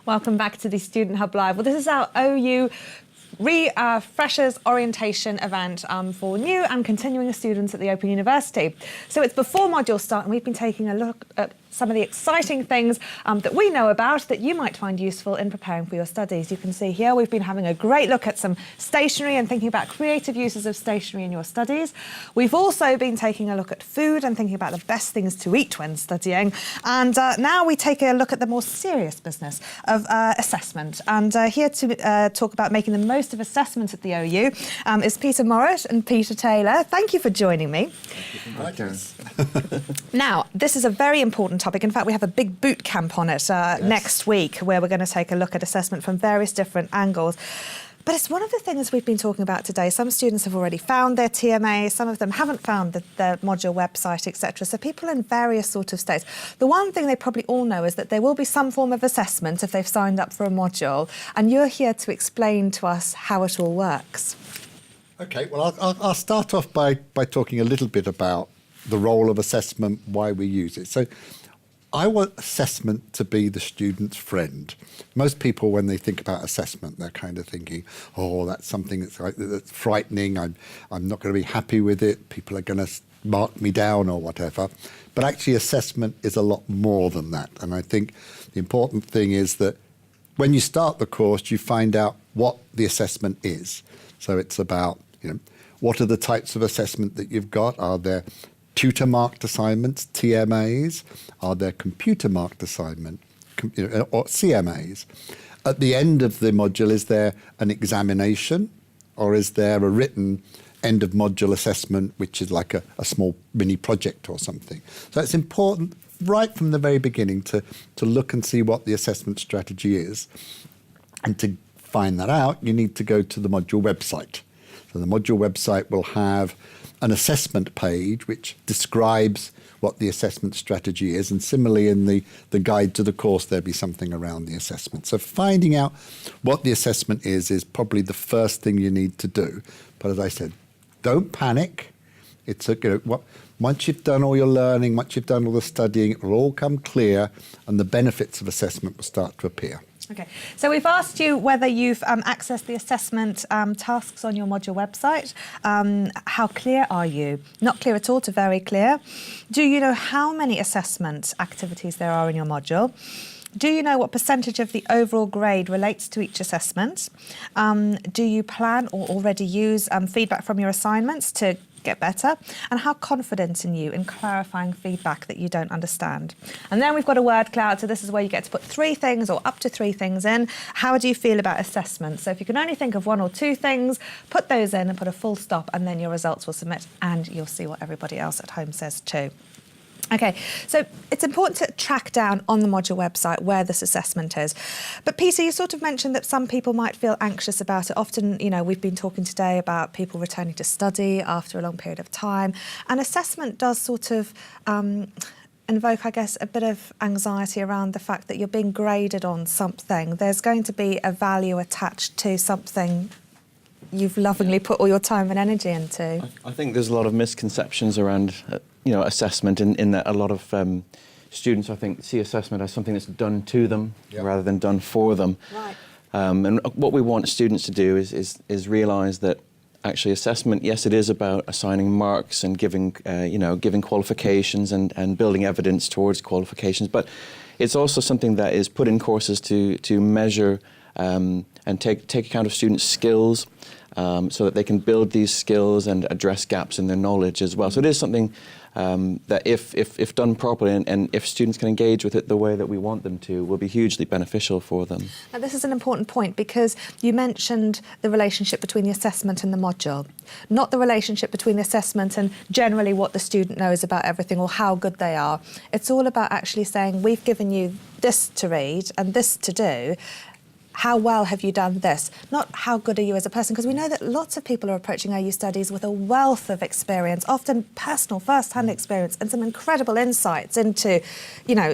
Welcome back to the Student Hub Live. Well, this is our OU Freshers Orientation event for new and continuing students at the Open University. So it's before modules start, and we've been taking a look at some of the exciting things that we know about that you might find useful in preparing for your studies. You can see here we've been having a great look at some stationery and thinking about creative uses of stationery in your studies. We've also been taking a look at food and thinking about the best things to eat when studying. And now we take a look at the more serious business of assessment. And here to talk about making the most of assessment at the OU is Peter Morritt and Peter Taylor. Thank you for joining me. Thank you for inviting us. Now, this is a very important topic. In fact, we have a big boot camp on it next week where we're going to take a look at assessment from various different angles. But it's one of the things we've been talking about today. Some students have already found their TMA, some of them haven't found their module website, etc. So people in various sort of states. The one thing they probably all know is that there will be some form of assessment if they've signed up for a module. And you're here to explain to us how it all works. OK, well, I'll start off by talking a little bit about the role of assessment, why we use it. So I want assessment to be the student's friend. Most people, when they think about assessment, they're kind of thinking, oh, that's something that's frightening. I'm not going to be happy with it. People are going to mark me down or whatever. But actually, assessment is a lot more than that. And I think the important thing is that when you start the course, you find out what the assessment is. So it's about, what are the types of assessment that you've got? Are there tutor-marked assignments, TMAs? Are there computer-marked assignment, or CMAs? At the end of the module, is there an examination, or is there a written end-of-module assessment, which is like a small mini project or something? So it's important right from the very beginning to look and see what the assessment strategy is. And to find that out, you need to go to the module website. So the module website will have an assessment page which describes what the assessment strategy is, and similarly in the guide to the course there'll be something around the assessment. So finding out what the assessment is probably the first thing you need to do. But as I said, don't panic. It's once you've done all your learning, once you've done all the studying, it will all come clear and the benefits of assessment will start to appear. OK, so we've asked you whether you've accessed the assessment tasks on your module website. How clear are you? Not clear at all to very clear. Do you know how many assessment activities there are in your module? Do you know what percentage of the overall grade relates to each assessment? Do you plan or already use feedback from your assignments to get better? And how confident in you in clarifying feedback that you don't understand? And then we've got a word cloud, so this is where you get to put 3 things or up to 3 things in. How do you feel about assessment? So if you can only think of 1 or 2 things, put those in and put a full stop, and then your results will submit and you'll see what everybody else at home says too. OK, so it's important to track down on the module website where this assessment is. But Peter, you sort of mentioned that some people might feel anxious about it. Often, we've been talking today about people returning to study after a long period of time. And assessment does sort of invoke, I guess, a bit of anxiety around the fact that you're being graded on something. There's going to be a value attached to something you've lovingly put all your time and energy into. I think there's a lot of misconceptions around assessment in that a lot of students, I think, see assessment as something that's done to them rather than done for them. Right. And what we want students to do is realise that actually assessment, yes, it is about assigning marks and giving qualifications and building evidence towards qualifications, but it's also something that is put in courses to measure and take account of students' skills, so that they can build these skills and address gaps in their knowledge as well. So it is something that if done properly and if students can engage with it the way that we want them to, will be hugely beneficial for them. Now, this is an important point because you mentioned the relationship between the assessment and the module, not the relationship between the assessment and generally what the student knows about everything or how good they are. It's all about actually saying, we've given you this to read and this to do. How well have you done this? Not how good are you as a person, because we know that lots of people are approaching OU studies with a wealth of experience, often personal, first-hand experience, and some incredible insights into,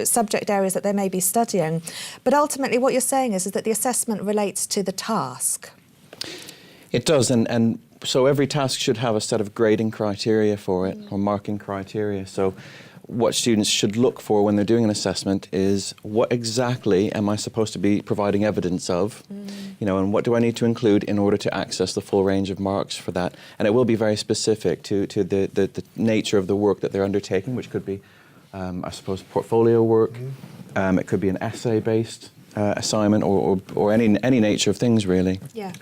subject areas that they may be studying. But ultimately, what you're saying is that the assessment relates to the task. It does, and so every task should have a set of grading criteria for it, or marking criteria. So what students should look for when they're doing an assessment is what exactly am I supposed to be providing evidence of, and what do I need to include in order to access the full range of marks for that. And it will be very specific to the nature of the work that they're undertaking, which could be, I suppose, portfolio work. It could be an essay-based assignment or any nature of things, really. Yeah.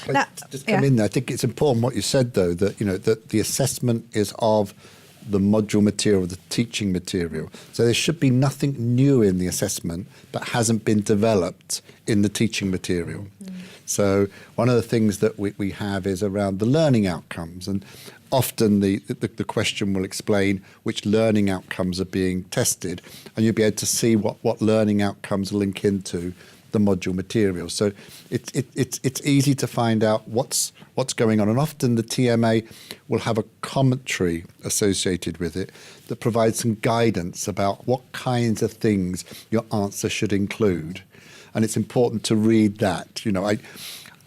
Now, just come in there. I think it's important what you said, though, that that the assessment is of the module material, the teaching material. So there should be nothing new in the assessment that hasn't been developed in the teaching material. So one of the things that we have is around the learning outcomes, and often the question will explain which learning outcomes are being tested, and you'll be able to see what learning outcomes link into the module material. So it's easy to find out what's going on, and often the TMA will have a commentary associated with it that provides some guidance about what kinds of things your answer should include, and it's important to read that.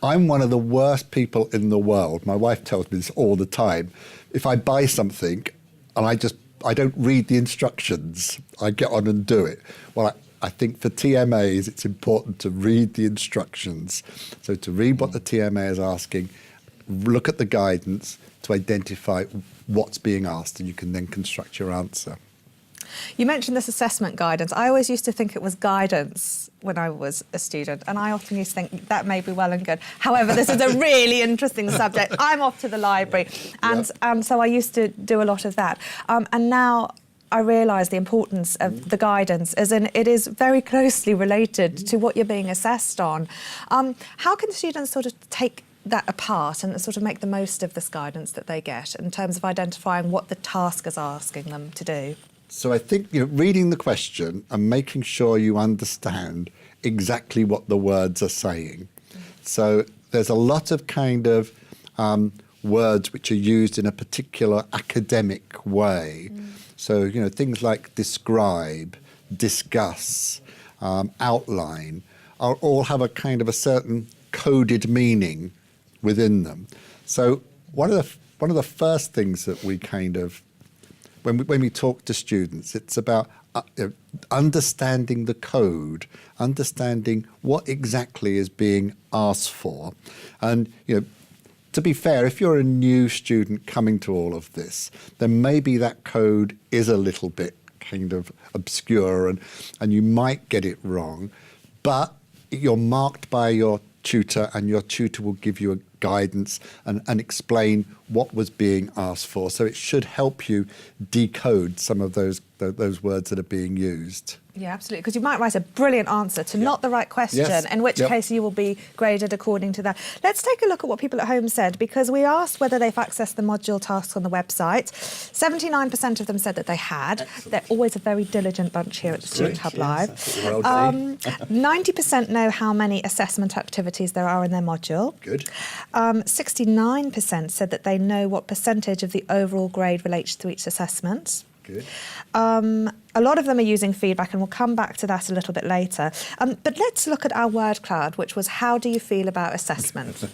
I'm one of the worst people in the world. My wife tells me this all the time. If I buy something and I don't read the instructions, I get on and do it. Well, I think for TMAs, it's important to read the instructions. So to read what the TMA is asking, look at the guidance to identify what's being asked, and you can then construct your answer. You mentioned this assessment guidance. I always used to think it was guidance when I was a student, and I often used to think that may be well and good. However, this is a really interesting subject. I'm off to the library, and so I used to do a lot of that. And now I realise the importance of the guidance, as in it is very closely related to what you're being assessed on. How can students sort of take that apart and sort of make the most of this guidance that they get in terms of identifying what the task is asking them to do? So I think reading the question and making sure you understand exactly what the words are saying. So there's a lot of kind of words which are used in a particular academic way. So things like describe, discuss, outline all have a kind of a certain coded meaning within them. So one of the first things that we kind of when we talk to students, it's about understanding the code, understanding what exactly is being asked for. And, to be fair, if you're a new student coming to all of this, then maybe that code is a little bit kind of obscure and you might get it wrong, but you're marked by your tutor, and your tutor will give you a guidance and explain what was being asked for. So it should help you decode some of those words that are being used. Yeah, absolutely, because you might write a brilliant answer to not the right question, Yes. in which case you will be graded according to that. Let's take a look at what people at home said, because we asked whether they've accessed the module tasks on the website. 79% of them said that they had. Excellent. They're always a very diligent bunch here at the Student Hub Live. Well done. 90% know how many assessment activities there are in their module. Good. 69% said that they know what percentage of the overall grade relates to each assessment. Good. A lot of them are using feedback, and we'll come back to that a little bit later. But let's look at our word cloud, which was how do you feel about assessment?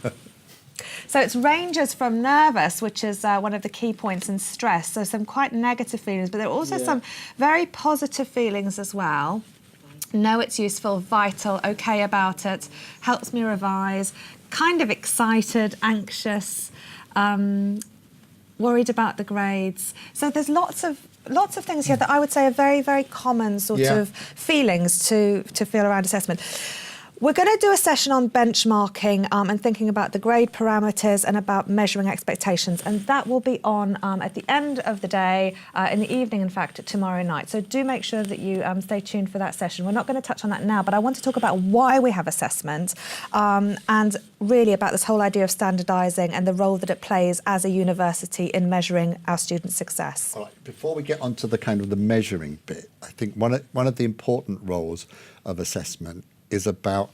So it ranges from nervous, which is one of the key points, and stress, so some quite negative feelings, but there are also some very positive feelings as well. Know it's useful, vital, okay about it, helps me revise, kind of excited, anxious, worried about the grades. So there's lots of things here that I would say are very, very common sort of feelings to feel around assessment. We're going to do a session on benchmarking and thinking about the grade parameters and about measuring expectations, and that will be on at the end of the day, in the evening, in fact, tomorrow night. So do make sure that you stay tuned for that session. We're not going to touch on that now, but I want to talk about why we have assessment and really about this whole idea of standardising and the role that it plays as a university in measuring our students' success. All right. Before we get onto the kind of the measuring bit, I think one of the important roles of assessment is about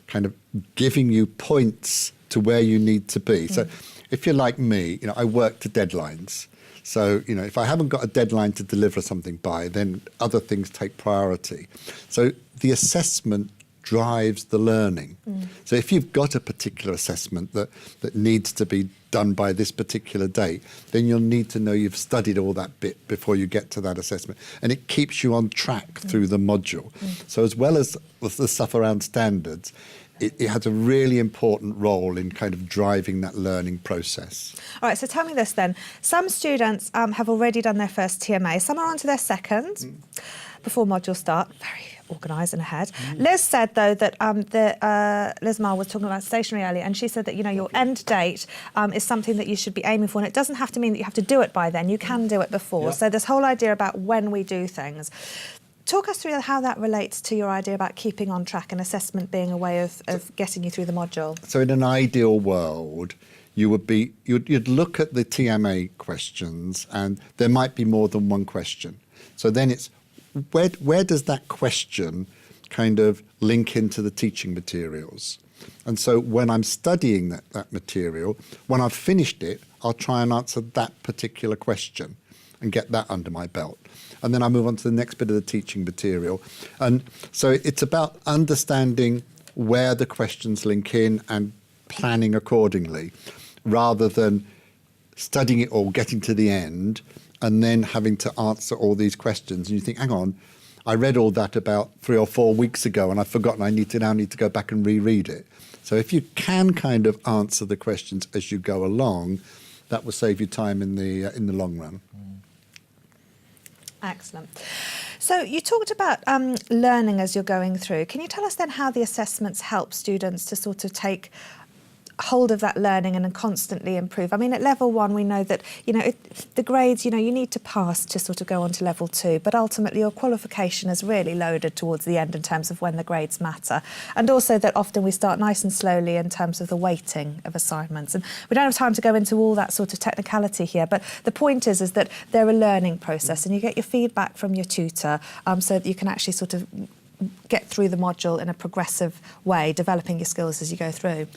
kind of giving you points to where you need to be. So if you're like me, I work to deadlines. So, if I haven't got a deadline to deliver something by, then other things take priority. So the assessment drives the learning. So if you've got a particular assessment that needs to be done by this particular date, then you'll need to know you've studied all that bit before you get to that assessment. And it keeps you on track through the module. So as well as the stuff around standards, it has a really important role in kind of driving that learning process. All right, so tell me this then. Some students have already done their first TMA. Some are on to their second before modules start. Very organised and ahead. Liz said, though, that Liz Marr was talking about stationery earlier, and she said that, your end date is something that you should be aiming for, and it doesn't have to mean that you have to do it by then. You can do it before. So this whole idea about when we do things. Talk us through how that relates to your idea about keeping on track and assessment being a way of getting you through the module. So in an ideal world, you'd look at the TMA questions, and there might be more than one question. So then it's where does that question kind of link into the teaching materials? And so when I'm studying that material, when I've finished it, I'll try and answer that particular question and get that under my belt. And then I move on to the next bit of the teaching material. And so it's about understanding where the questions link in and planning accordingly, rather than studying it all, getting to the end, and then having to answer all these questions. And you think, hang on, I read all that about 3 or 4 weeks ago and I've forgotten. I now need to go back and reread it. So if you can kind of answer the questions as you go along, that will save you time in the long run. Excellent. So you talked about learning as you're going through. Can you tell us then how the assessments help students to sort of take hold of that learning and constantly improve? I mean, at level 1, we know that, the grades, you need to pass to sort of go on to level 2, but ultimately your qualification is really loaded towards the end in terms of when the grades matter. And also that often we start nice and slowly in terms of the weighting of assignments. And we don't have time to go into all that sort of technicality here, but the point is that they're a learning process and you get your feedback from your tutor so that you can actually sort of get through the module in a progressive way, developing your skills as you go through.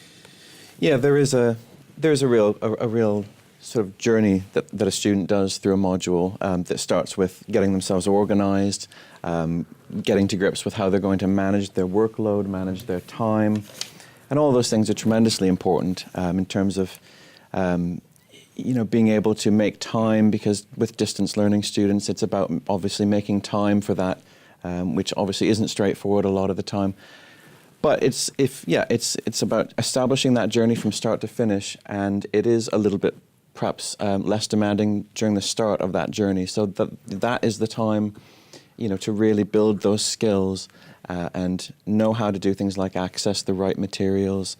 Yeah, there's a real sort of journey that a student does through a module that starts with getting themselves organised, getting to grips with how they're going to manage their workload, manage their time, and all those things are tremendously important in terms of being able to make time, because with distance learning students, it's about obviously making time for that, which obviously isn't straightforward a lot of the time. But it's about establishing that journey from start to finish, and it is a little bit perhaps less demanding during the start of that journey. So that is the time, to really build those skills and know how to do things like access the right materials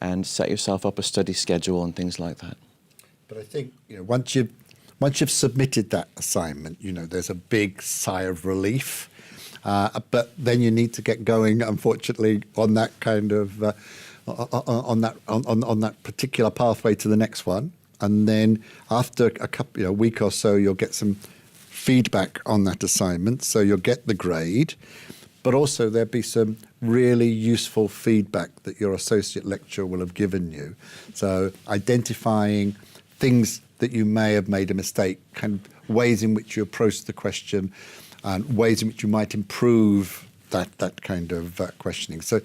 and set yourself up a study schedule and things like that. But I think once you've submitted that assignment, there's a big sigh of relief. But then you need to get going, unfortunately, on that kind of on that particular pathway to the next one. And then after a week or so, you'll get some feedback on that assignment. So you'll get the grade, but also there'll be some really useful feedback that your associate lecturer will have given you. So identifying things that you may have made a mistake, kind of ways in which you approach the question, and ways in which you might improve that kind of questioning. So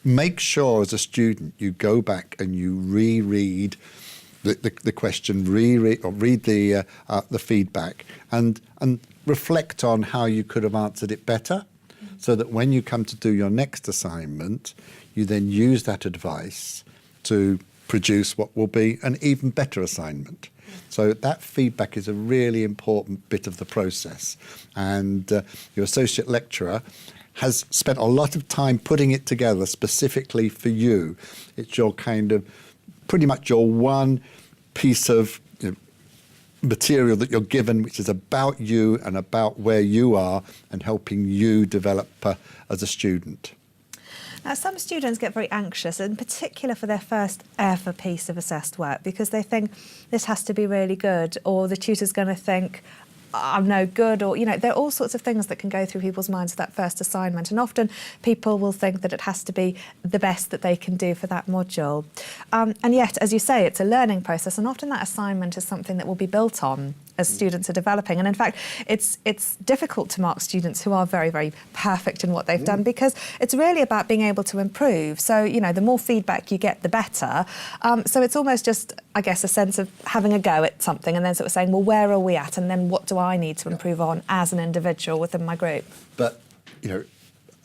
make sure as a student you go back and you reread the question, read the feedback, and reflect on how you could have answered it better, so that when you come to do your next assignment, you then use that advice to produce what will be an even better assignment. So that feedback is a really important bit of the process. And your associate lecturer has spent a lot of time putting it together specifically for you. It's your kind of, pretty much your one piece of material that you're given, which is about you and about where you are and helping you develop as a student. Now, some students get very anxious, in particular for their first ever piece of assessed work, because they think this has to be really good, or the tutor's going to think, I'm no good, or, there are all sorts of things that can go through people's minds for that first assignment. And often people will think that it has to be the best that they can do for that module. And yet, as you say, it's a learning process, and often that assignment is something that will be built on as students are developing. And in fact, it's difficult to mark students who are very, very perfect in what they've done, because it's really about being able to improve. So, you know, the more feedback you get, the better. So it's almost just, I guess, a sense of having a go at something and then sort of saying, well, where are we at? And then what do I need to improve on as an individual within my group? But, you know,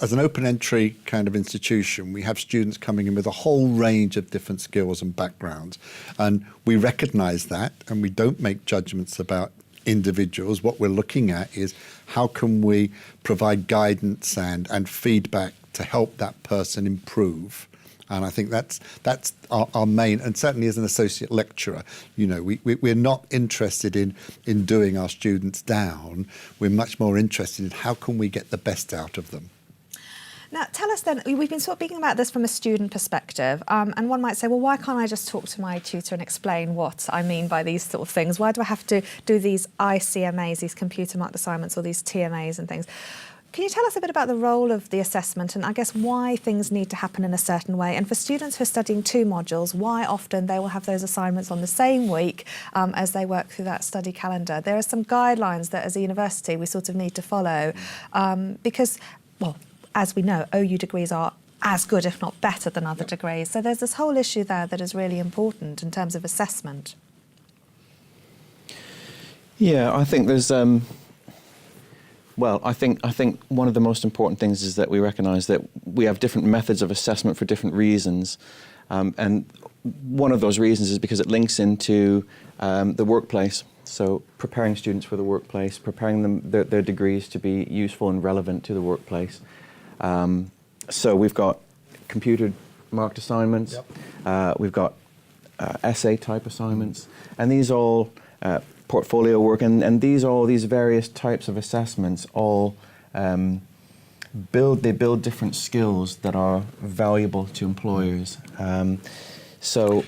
as an open entry kind of institution, we have students coming in with a whole range of different skills and backgrounds. And we recognise that, and we don't make judgments about individuals. What we're looking at is how can we provide guidance and feedback to help that person improve. And I think that's our main, and certainly as an associate lecturer, you know, we're not interested in doing our students down. We're much more interested in how can we get the best out of them. Now, tell us then, we've been sort of speaking about this from a student perspective, and one might say, well, why can't I just talk to my tutor and explain what I mean by these sort of things? Why do I have to do these ICMAs, these computer marked assignments, or these TMAs and things? Can you tell us a bit about the role of the assessment and I guess why things need to happen in a certain way? And for students who are studying 2 modules, why often they will have those assignments on the same week as they work through that study calendar? There are some guidelines that as a university we sort of need to follow because, well, as we know, OU degrees are as good, if not better, than other degrees. So there's this whole issue there that is really important in terms of assessment. Yeah, I think there's... Well, I think one of the most important things is that we recognise that we have different methods of assessment for different reasons, and one of those reasons is because it links into the workplace. So preparing students for the workplace, preparing them their degrees to be useful and relevant to the workplace. So we've got computer marked assignments, we've got essay type assignments, and these all portfolio work, and these various types of assessments all build different skills that are valuable to employers. So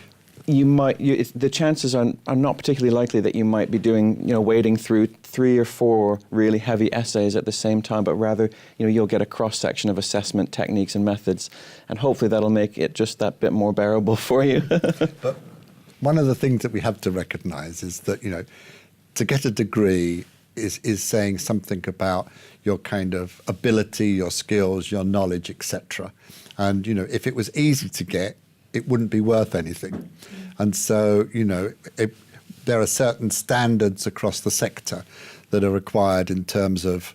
the chances are not particularly likely that you might be wading through 3 or 4 really heavy essays at the same time, but rather you'll get a cross section of assessment techniques and methods, and hopefully that'll make it just that bit more bearable for you. But one of the things that we have to recognise is that, to get a degree is saying something about your kind of ability, your skills, your knowledge, etc. And, if it was easy to get, it wouldn't be worth anything. And so, there are certain standards across the sector that are required in terms of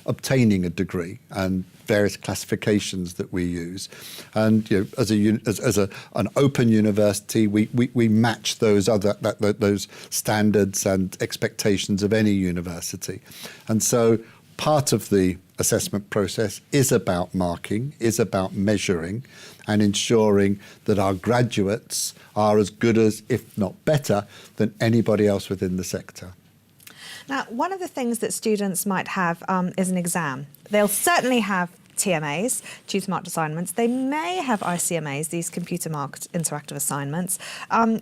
obtaining a degree, and various classifications that we use. And as an open university, we match those those standards and expectations of any university. And so part of the assessment process is about marking, is about measuring and ensuring that our graduates are as good as, if not better, than anybody else within the sector. Now, one of the things that students might have is an exam. They'll certainly have TMAs, tutor marked assignments. They may have ICMAs, these computer marked interactive assignments.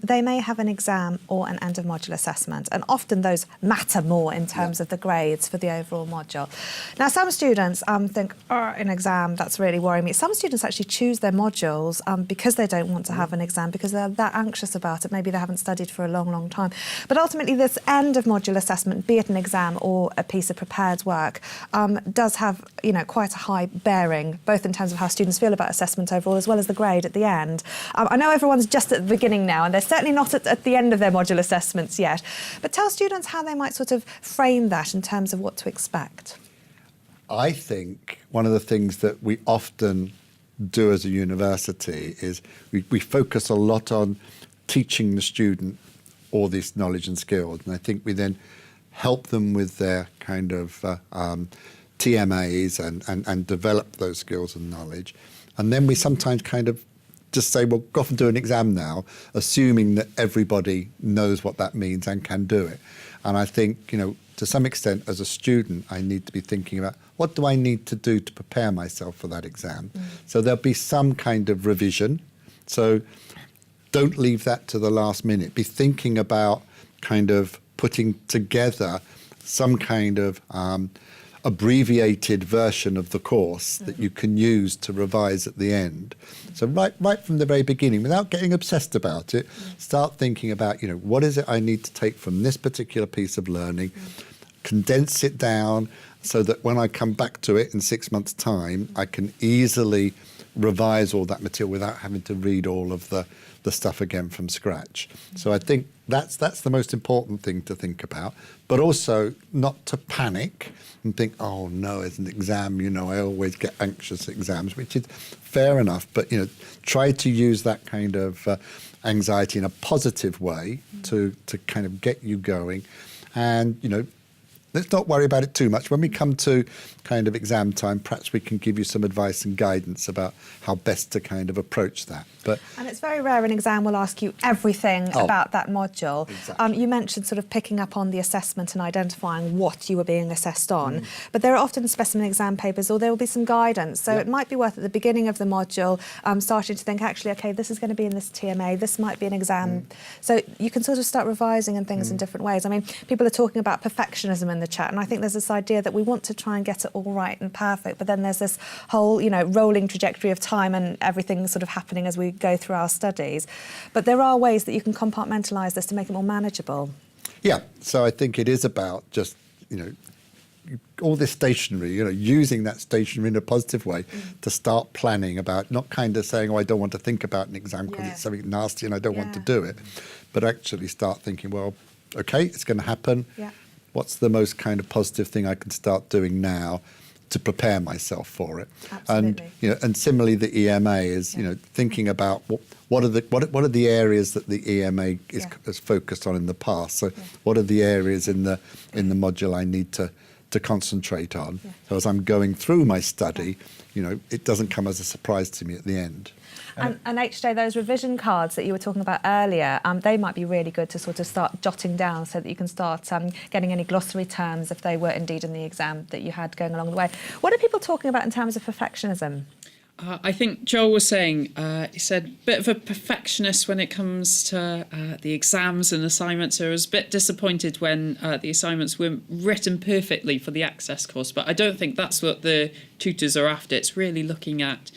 They may have an exam or an end of module assessment, and often those matter more in terms of the grades for the overall module. Now, some students think, an exam, that's really worrying me. Some students actually choose their modules because they don't want to have an exam, because they're that anxious about it. Maybe they haven't studied for a long, long time. But ultimately, this end of module assessment, be it an exam or a piece of prepared work, does have, quite a high bearing, both in terms of how students feel about assessment overall, as well as the grade at the end. I know everyone's just at the beginning now, and they're certainly not at the end of their module assessments yet. But tell students how they might sort of frame that in terms of what to expect. I think one of the things that we often do as a university is we focus a lot on teaching the student all this knowledge and skills, and I think we then help them with their kind of TMAs and develop those skills and knowledge. And then we sometimes kind of just say, well, go off and do an exam now, assuming that everybody knows what that means and can do it. And I think, to some extent, as a student, I need to be thinking about what do I need to do to prepare myself for that exam? So there'll be some kind of revision. So don't leave that to the last minute. Be thinking about kind of putting together some kind of abbreviated version of the course that you can use to revise at the end. So right from the very beginning, without getting obsessed about it, start thinking about, what is it I need to take from this particular piece of learning, condense it down so that when I come back to it in 6 months' time, I can easily revise all that material without having to read all of the stuff again from scratch. So I think that's the most important thing to think about, but also not to panic and think, oh no, it's an exam, I always get anxious at exams, which is fair enough, but try to use that kind of anxiety in a positive way to kind of get you going. And let's not worry about it too much. When we come to kind of exam time, perhaps we can give you some advice and guidance about how best to kind of approach that. And it's very rare an exam will ask you everything about that module. Exactly. You mentioned sort of picking up on the assessment and identifying what you were being assessed on. But there are often specimen exam papers, or there will be some guidance. So it might be worth at the beginning of the module starting to think, actually, okay, this is going to be in this TMA, this might be an exam. So you can sort of start revising and things in different ways. I mean, people are talking about perfectionism in the chat, and I think there's this idea that we want to try and get it all right and perfect, but then there's this whole, rolling trajectory of time and everything sort of happening as we go through our studies. But there are ways that you can compartmentalise this to make it more manageable. Yeah, so I think it is about just, all this stationery, using that stationery in a positive way to start planning about, not kind of saying, oh, I don't want to think about an exam because it's something nasty and I don't want to do it, but actually start thinking, well, okay, it's going to happen. Yeah. What's the most kind of positive thing I can start doing now to prepare myself for it? Absolutely. And similarly, the EMA is thinking about what are the areas that the EMA has focused on in the past. So what are the areas in the module I need to concentrate on? So as I'm going through my study, it doesn't come as a surprise to me at the end. And HJ, those revision cards that you were talking about earlier, they might be really good to sort of start jotting down so that you can start getting any glossary terms if they were indeed in the exam that you had going along the way. What are people talking about in terms of perfectionism? I think Joel was saying, he said, bit of a perfectionist when it comes to the exams and assignments. I was a bit disappointed when the assignments weren't written perfectly for the Access course, but I don't think that's what the tutors are after. It's really looking at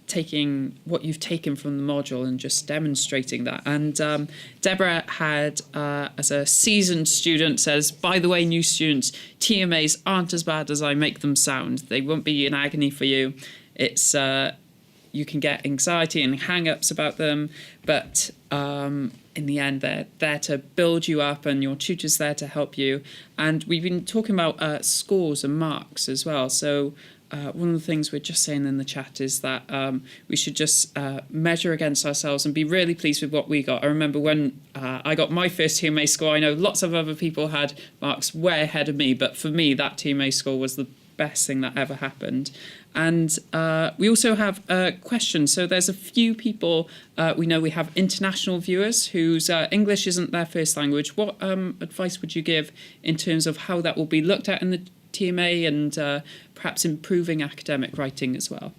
taking what you've taken from the module and just demonstrating that. And Deborah had, as a seasoned student, says, by the way, new students, TMAs aren't as bad as I make them sound. They won't be an agony for you. It's you can get anxiety and hang-ups about them, but in the end, they're there to build you up, and your tutor's there to help you. And we've been talking about scores and marks as well. So one of the things we're just saying in the chat is that we should just measure against ourselves and be really pleased with what we got. I remember when I got my first TMA score, I know lots of other people had marks way ahead of me, but for me, that TMA score was the best thing that ever happened. And we also have a question. So there's a few people, we know we have international viewers whose English isn't their first language. What advice would you give in terms of how that will be looked at in the TMA and perhaps improving academic writing as well?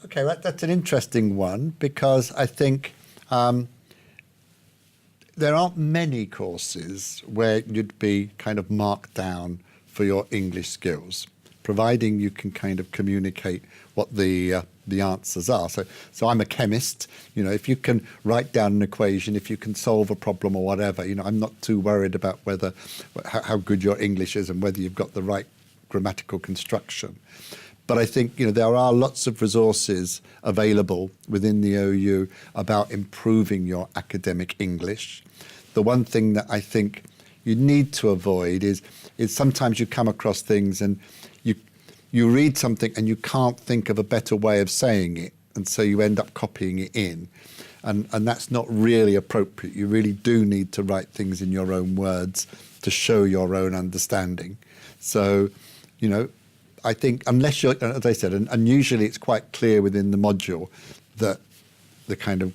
Okay, that's an interesting one, because I think there aren't many courses where you'd be kind of marked down for your English skills, providing you can kind of communicate what the answers are. So I'm a chemist. If you can write down an equation, if you can solve a problem or whatever, I'm not too worried about how good your English is and whether you've got the right grammatical construction. But I think there are lots of resources available within the OU about improving your academic English. The one thing that I think you need to avoid is sometimes you come across things and you read something and you can't think of a better way of saying it, and so you end up copying it in, and that's not really appropriate. You really do need to write things in your own words to show your own understanding. So, I think unless you're, as I said, and usually it's quite clear within the module that the kind of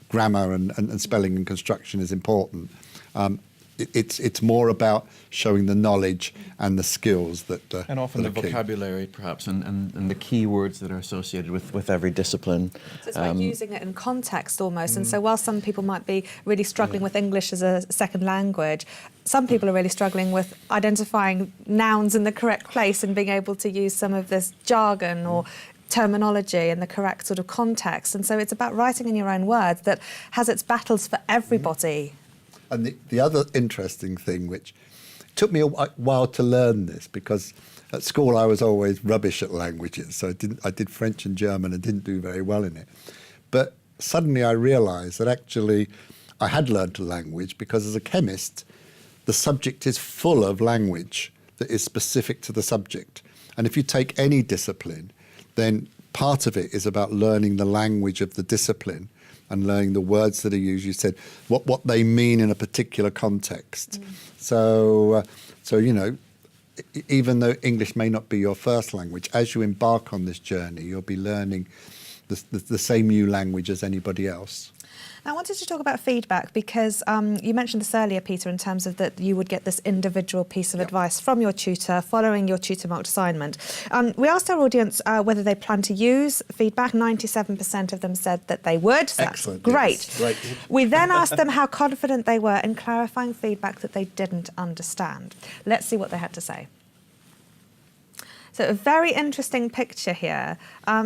grammar and spelling and construction is important. it's more about showing the knowledge and the skills that and often the that are key. vocabulary perhaps and the key words that are associated with every discipline. So it's about using it in context almost. And so while some people might be really struggling with English as a second language, some people are really struggling with identifying nouns in the correct place and being able to use some of this jargon or terminology in the correct sort of context. And so it's about writing in your own words that has its battles for everybody. And the other interesting thing, which took me a while to learn this, because at school I was always rubbish at languages. So I did French and German and didn't do very well in it. But suddenly I realised that actually I had learned a language, because as a chemist, the subject is full of language that is specific to the subject. And if you take any discipline, then part of it is about learning the language of the discipline and learning the words that are used. You said what they mean in a particular context. So you know, even though English may not be your first language, as you embark on this journey, you'll be learning the same new language as anybody else. I wanted to talk about feedback because you mentioned this earlier, Peter, in terms of that you would get this individual piece of advice from your tutor following your tutor-marked assignment. We asked our audience whether they plan to use feedback. 97% of them said that they would. So Excellent. That's great. Yes. Great. We then asked them how confident they were in clarifying feedback that they didn't understand. Let's see what they had to say. So a very interesting picture here.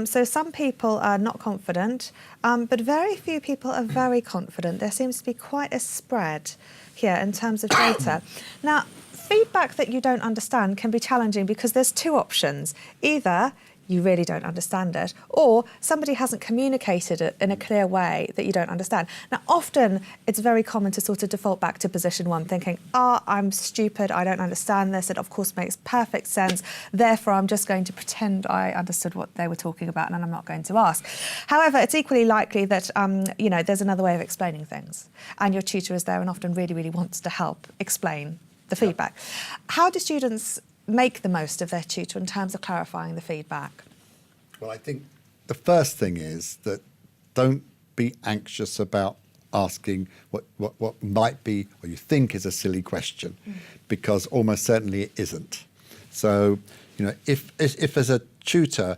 So some people are not confident, but very few people are very confident. There seems to be quite a spread here in terms of data. Now, feedback that you don't understand can be challenging because there's two options. Either you really don't understand it, or somebody hasn't communicated it in a clear way that you don't understand. Now, often it's very common to sort of default back to position one, thinking, I'm stupid, I don't understand this, it of course makes perfect sense, therefore I'm just going to pretend I understood what they were talking about and I'm not going to ask. However, it's equally likely that, you know, there's another way of explaining things, and your tutor is there and often really, really wants to help explain the feedback. How do students make the most of their tutor in terms of clarifying the feedback? Well, I think the first thing is that don't be anxious about asking what might be or you think is a silly question, because almost certainly it isn't. So, you know, if as a tutor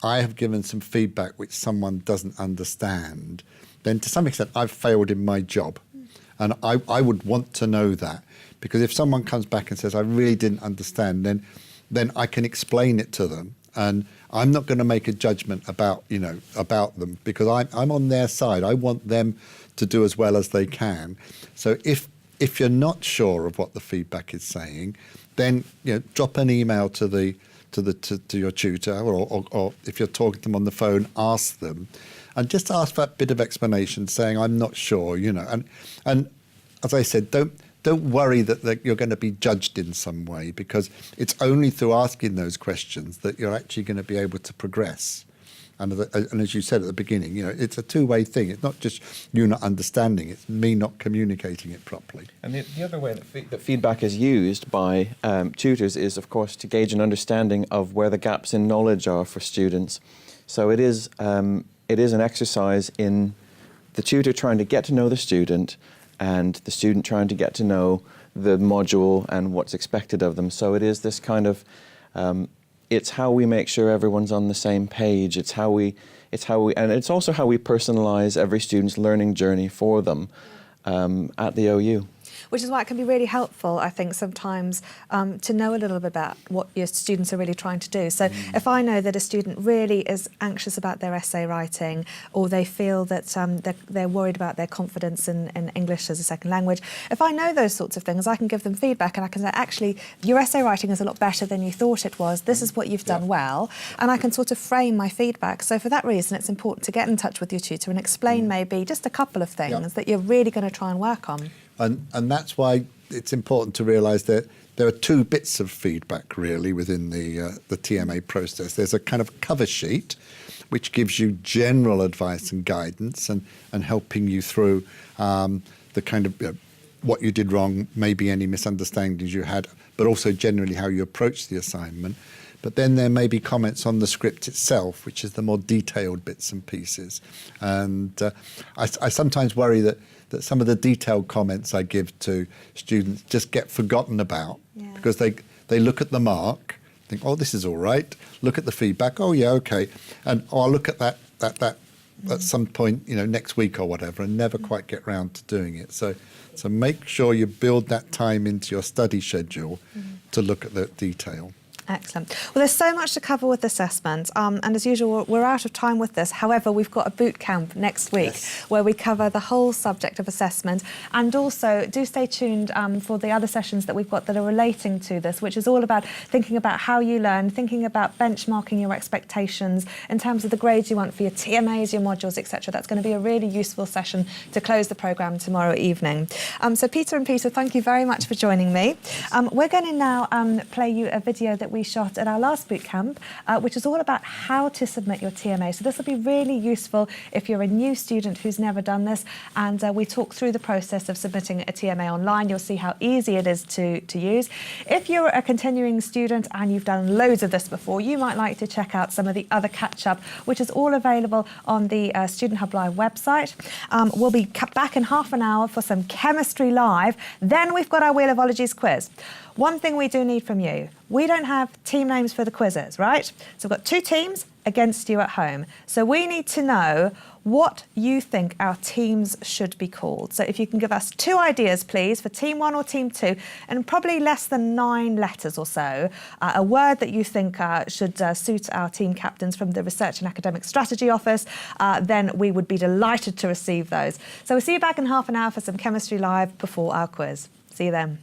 I have given some feedback which someone doesn't understand, then to some extent I've failed in my job. And I would want to know that, because if someone comes back and says, I really didn't understand, then I can explain it to them. And I'm not going to make a judgment about them, because I'm on their side. I want them to do as well as they can. So if you're not sure of what the feedback is saying, then drop an email to your tutor, or if you're talking to them on the phone, ask them. And just ask for that bit of explanation, saying, I'm not sure, And as I said, don't worry that you're going to be judged in some way, because it's only through asking those questions that you're actually going to be able to progress. And as you said at the beginning, it's a two-way thing. It's not just you not understanding, it's me not communicating it properly. And the other way that feedback is used by tutors is, of course, to gauge an understanding of where the gaps in knowledge are for students. So it is an exercise in the tutor trying to get to know the student and the student trying to get to know the module and what's expected of them. So it is this kind of, it's how we make sure everyone's on the same page. It's how we, and it's also how we personalise every student's learning journey for them at the OU. Which is why it can be really helpful, I think, sometimes to know a little bit about what your students are really trying to do. So if I know that a student really is anxious about their essay writing, or they feel that they're worried about their confidence in English as a second language, if I know those sorts of things, I can give them feedback and I can say, actually, your essay writing is a lot better than you thought it was. This is what you've done well. And I can sort of frame my feedback. So for that reason, it's important to get in touch with your tutor and explain maybe just a couple of things that you're really going to try and work on. And that's why it's important to realise that there are two bits of feedback really within the TMA process. There's a kind of cover sheet which gives you general advice and guidance and helping you through the kind of what you did wrong, maybe any misunderstandings you had, but also generally how you approach the assignment. But then there may be comments on the script itself, which is the more detailed bits and pieces. And I sometimes worry that that some of the detailed comments I give to students just get forgotten about because they look at the mark, think, oh, this is all right. Look at the feedback. Oh, yeah, okay. And I'll look at that at some point, next week or whatever, and never quite get round to doing it. So make sure you build that time into your study schedule to look at the detail. Excellent. Well, there's so much to cover with assessment, and as usual, we're out of time with this. However, we've got a boot camp next week where we cover the whole subject of assessment, and also do stay tuned for the other sessions that we've got that are relating to this, which is all about thinking about how you learn, thinking about benchmarking your expectations in terms of the grades you want for your TMAs, your modules, etc. That's going to be a really useful session to close the programme tomorrow evening. So Peter and Peter, thank you very much for joining me. We're going to now play you a video that we shot at our last boot camp, which is all about how to submit your TMA. So this will be really useful if you're a new student who's never done this, and we talk through the process of submitting a TMA online. You'll see how easy it is to use. If you're a continuing student and you've done loads of this before, you might like to check out some of the other catch-up, which is all available on the Student Hub Live website. We'll be back in half an hour for some Chemistry Live. Then we've got our Wheel of Ologies quiz. One thing we do need from you, we don't have team names for the quizzes, right? So we've got 2 teams against you at home. So we need to know what you think our teams should be called. So if you can give us 2 ideas, please, for team 1 or team 2, and probably less than 9 letters or so, a word that you think should suit our team captains from the Research and Academic Strategy Office, then we would be delighted to receive those. So we'll see you back in half an hour for some Chemistry Live before our quiz. See you then.